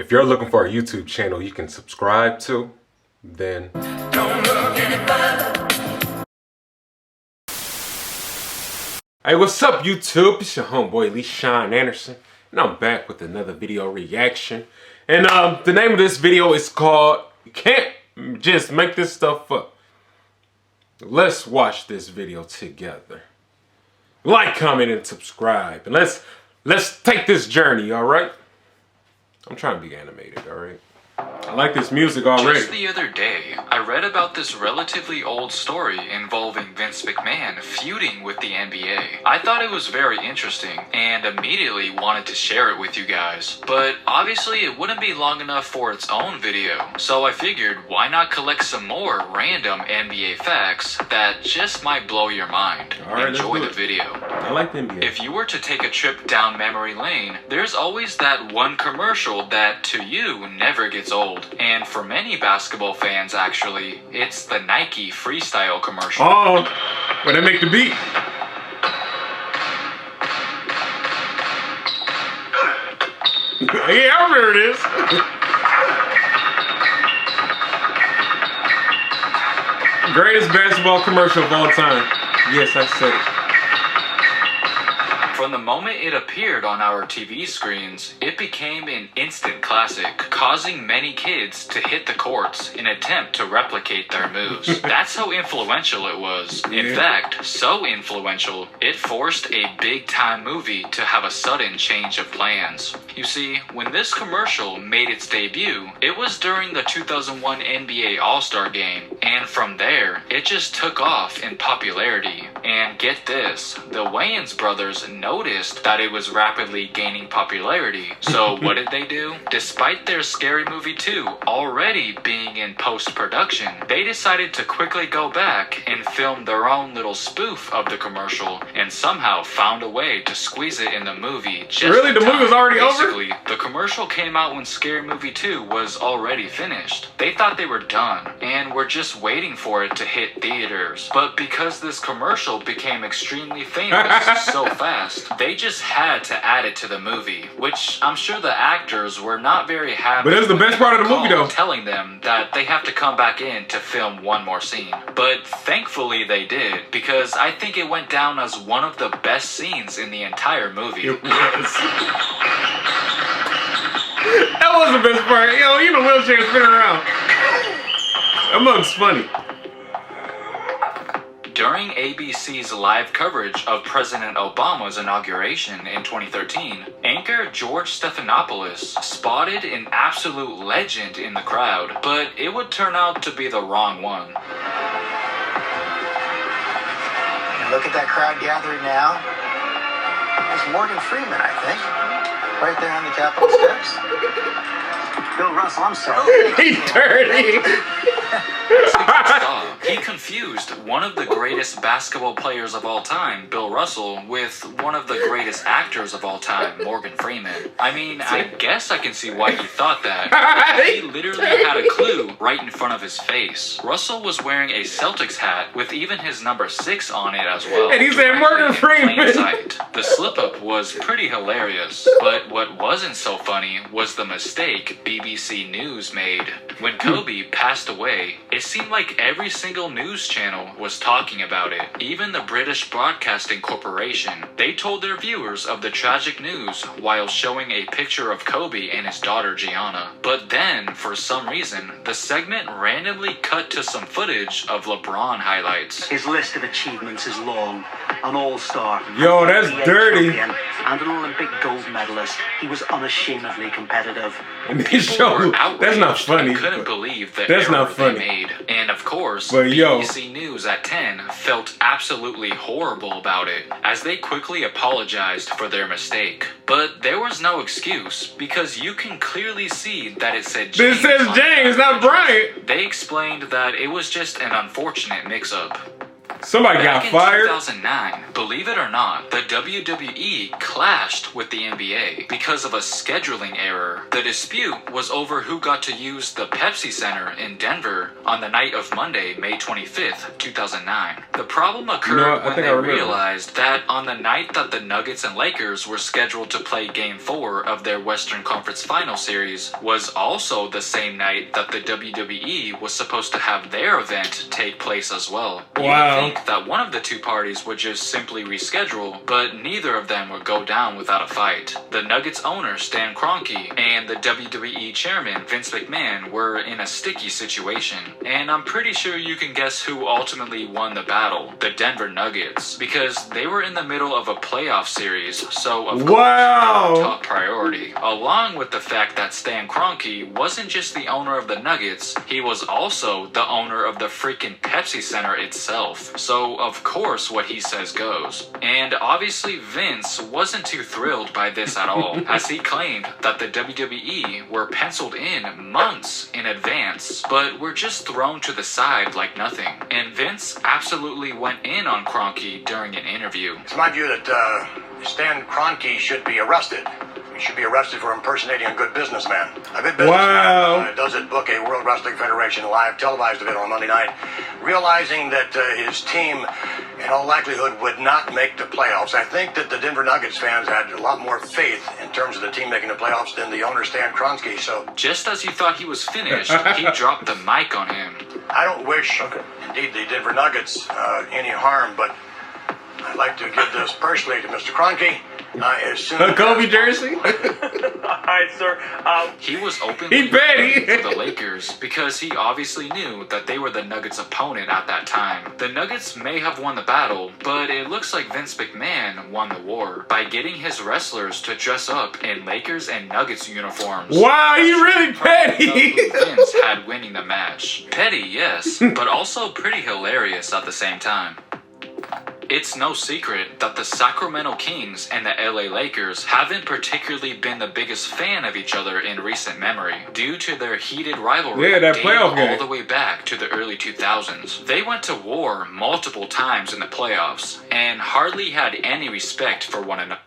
If you're looking for a YouTube channel you can subscribe to, then don't look any further. Hey, what's up YouTube? It's your homeboy Lee Sean Anderson, and I'm back with another video reaction. And the name of this video is called You Can't Just Make This Stuff Up. Let's watch this video together. Like, comment, and subscribe. And let's take this journey, alright? I'm trying to be animated, alright? I like this music already. Just the other day, I read about this relatively old story involving Vince McMahon feuding with the NBA. I thought it was very interesting and immediately wanted to share it with you guys. But obviously it wouldn't be long enough for its own video, so I figured why not collect some more random NBA facts that just might blow your mind. Alright, enjoy the video. I like the NBA. If you were to take a trip down memory lane, there's always that one commercial that to you never gets old. And for many basketball fans, actually, it's the Nike freestyle commercial. Oh, when they make the beat. Yeah, I remember this. Greatest basketball commercial of all time. Yes, I said it. From the moment it appeared on our TV screens, it became an instant classic, causing many kids to hit the courts in an attempt to replicate their moves. That's how influential it was. In fact, so influential, it forced a big-time movie to have a sudden change of plans. You see, when this commercial made its debut, it was during the 2001 NBA All-Star Game, and from there, it just took off in popularity. And get this, the Wayans brothers noticed that it was rapidly gaining popularity. So what did they do? Despite their Scary Movie 2 already being in post-production, they decided to quickly go back and film their own little spoof of the commercial and somehow found a way to squeeze it in the movie just Really? The movie was already over? Basically, the commercial came out when Scary Movie 2 was already finished. They thought they were done and were just waiting for it to hit theaters. But because this commercial became extremely famous so fast, they just had to add it to the movie, which I'm sure the actors were not very happy. But it was the best part of the movie though. Telling them that they have to come back in to film one more scene. But thankfully they did, because I think it went down as one of the best scenes in the entire movie. It was. That was the best part. Yo, you know, wheelchair spinning around. That mug's funny. During ABC's live coverage of President Obama's inauguration in 2013, anchor George Stephanopoulos spotted an absolute legend in the crowd, but it would turn out to be the wrong one. And look at that crowd gathering now. There's Morgan Freeman, I think, right there on the Capitol steps. Bill Russell, I'm sorry. He's dirty. He confused one of the greatest basketball players of all time, Bill Russell, with one of the greatest actors of all time, Morgan Freeman. I mean, I guess I can see why he thought that. He literally had a clue right in front of his face. Russell was wearing a Celtics hat with even his number 6 on it as well. And he said Morgan Freeman. The slip-up was pretty hilarious, but what wasn't so funny was the mistake BBC News made. When Kobe passed away, it seemed like every single news channel was talking about it. Even the British Broadcasting Corporation. They told their viewers of the tragic news while showing a picture of Kobe and his daughter Gianna. But then, for some reason, the segment randomly cut to some footage of LeBron highlights. His list of achievements is long. An all-star. Yo, that's dirty. And an Olympic gold medalist. He was unashamedly competitive. And this show, that's not funny. Couldn't believe the that's error not funny. they made. And of course, but BBC News at 10 felt absolutely horrible about it, as they quickly apologized for their mistake. But there was no excuse, because you can clearly see that it said James. This says James, not Bryant. They explained that it was just an unfortunate mix-up. Somebody Back got in fired. 2009, believe it or not, the WWE clashed with the NBA because of a scheduling error. The dispute was over who got to use the Pepsi Center in Denver on the night of Monday, May 25th, 2009. The problem occurred when they realized that on the night that the Nuggets and Lakers were scheduled to play Game 4 of their Western Conference Final Series was also the same night that the WWE was supposed to have their event take place as well. You would think that one of the two parties would just simply reschedule, but neither of them would go down without a fight. The Nuggets owner Stan Kroenke and the WWE chairman Vince McMahon were in a sticky situation, and I'm pretty sure you can guess who ultimately won the battle: the Denver Nuggets, because they were in the middle of a playoff series, so of course they were top priority, along with the fact that Stan Kroenke wasn't just the owner of the Nuggets, he was also the owner of the freaking Pepsi Center itself. So, of course, what he says goes. And obviously, Vince wasn't too thrilled by this at all, as he claimed that the WWE were penciled in months in advance, but were just thrown to the side like nothing. And Vince absolutely went in on Kroenke during an interview. It's my view that Stan Kroenke should be arrested. He should be arrested for impersonating a good businessman. A good businessman doesn't book a World Wrestling Federation live televised event on Monday night, realizing that his team, in all likelihood, would not make the playoffs. I think that the Denver Nuggets fans had a lot more faith in terms of the team making the playoffs than the owner, Stan Kroenke. So, just as you thought he was finished, he dropped the mic on him. I don't wish, indeed, the Denver Nuggets any harm, but I'd like to give this personally to Mr. Kroenke. As soon as Kobe jersey? Alright, sir. He was openly rooting for the Lakers because he obviously knew that they were the Nuggets' opponent at that time. The Nuggets may have won the battle, but it looks like Vince McMahon won the war by getting his wrestlers to dress up in Lakers and Nuggets uniforms. Wow, you really petty! Who Vince had winning the match. Petty, yes, but also pretty hilarious at the same time. It's no secret that the Sacramento Kings and the LA Lakers haven't particularly been the biggest fan of each other in recent memory, due to their heated rivalry dating all the way back to the early 2000s. They went to war multiple times in the playoffs, and hardly had any respect for one another.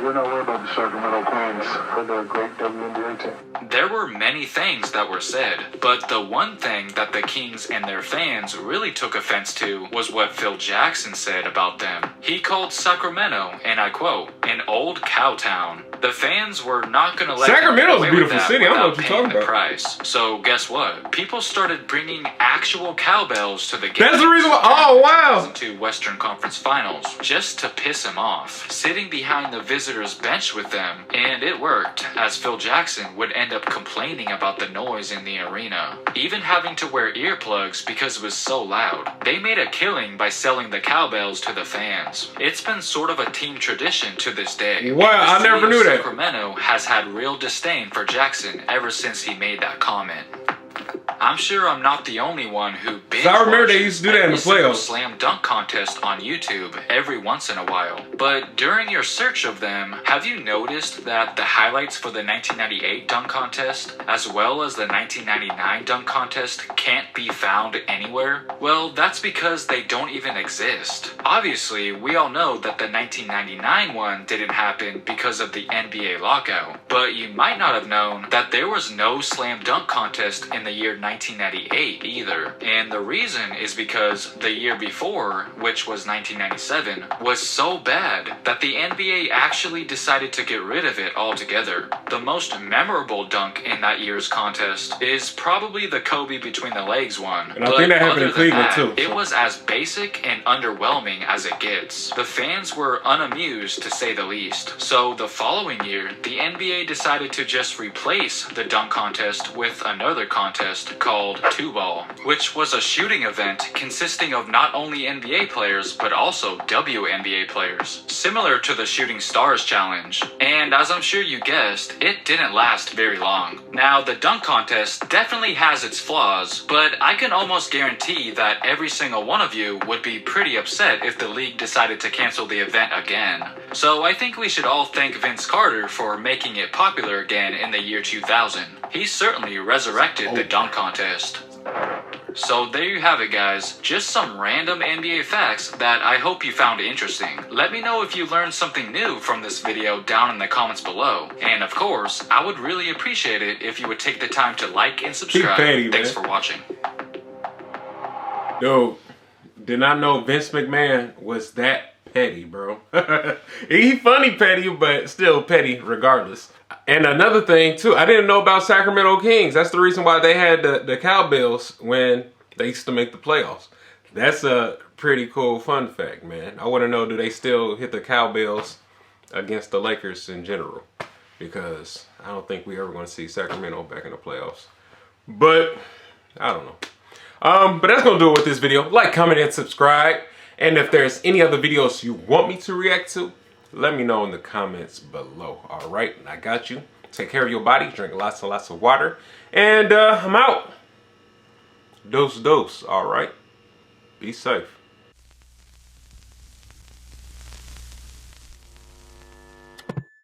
We're not worried about the Sacramento Kings. They're a great WNBA team. There were many things that were said, but the one thing that the Kings and their fans really took offense to was what Phil Jackson said about them. He called Sacramento, and I quote, an old cow town. The fans were not going to let Sacramento's a beautiful city. I don't know what you're talking about. Price. So guess what? People started bringing actual cowbells to the game. That's the reason why. Oh wow! To Western Conference Finals just to piss him off. Sitting behind the visitors' bench with them, and it worked, as Phil Jackson would end up complaining about the noise in the arena, even having to wear earplugs because it was so loud. They made a killing by selling the cowbells to the fans. It's been sort of a team tradition to this day. Wow, I never knew that. Sacramento has had real disdain for Jackson ever since he made that comment. I'm sure I'm not the only one who binge I remember they used to do that in the playoffs. Slam dunk contest on YouTube every once in a while. But during your search of them, have you noticed that the highlights for the 1998 dunk contest, as well as the 1999 dunk contest, can't be found anywhere? Well, that's because they don't even exist. Obviously, we all know that the 1999 one didn't happen because of the NBA lockout, but you might not have known that there was no slam dunk contest in the year 1998 either. And the reason is because the year before, which was 1997, was so bad that the NBA actually decided to get rid of it altogether. The most memorable dunk in that year's contest is probably the Kobe between the legs one. And I think that happened in Cleveland too. It was as basic and underwhelming as it gets. The fans were unamused to say the least. So the following year, the NBA decided to just replace the dunk contest with another contest called Two Ball, which was a shooting event consisting of not only NBA players but also WNBA players, similar to the Shooting Stars Challenge. And as I'm sure you guessed, it didn't last very long. Now, the dunk contest definitely has its flaws, but I can almost guarantee that every single one of you would be pretty upset if the league decided to cancel the event again. So I think we should all thank Vince Carter for making it popular again in the year 2000. He certainly resurrected the dunk contest. So there you have it, guys. Just some random NBA facts that I hope you found interesting. Let me know if you learned something new from this video down in the comments below. And of course, I would really appreciate it if you would take the time to like and subscribe. Petty, Thanks for watching. Dude, did not know Vince McMahon was that petty, bro. He funny petty, but still petty regardless. And another thing too, I didn't know about Sacramento Kings. That's the reason why they had the Cowbells when they used to make the playoffs. That's a pretty cool fun fact, man. I want to know, do they still hit the Cowbells against the Lakers in general? Because I don't think we're ever going to see Sacramento back in the playoffs. But I don't know. But that's going to do it with this video. Like, comment, and subscribe. And if there's any other videos you want me to react to, let me know in the comments below. All right, I got you. Take care of your body. Drink lots and lots of water. And I'm out. Dose. All right. Be safe.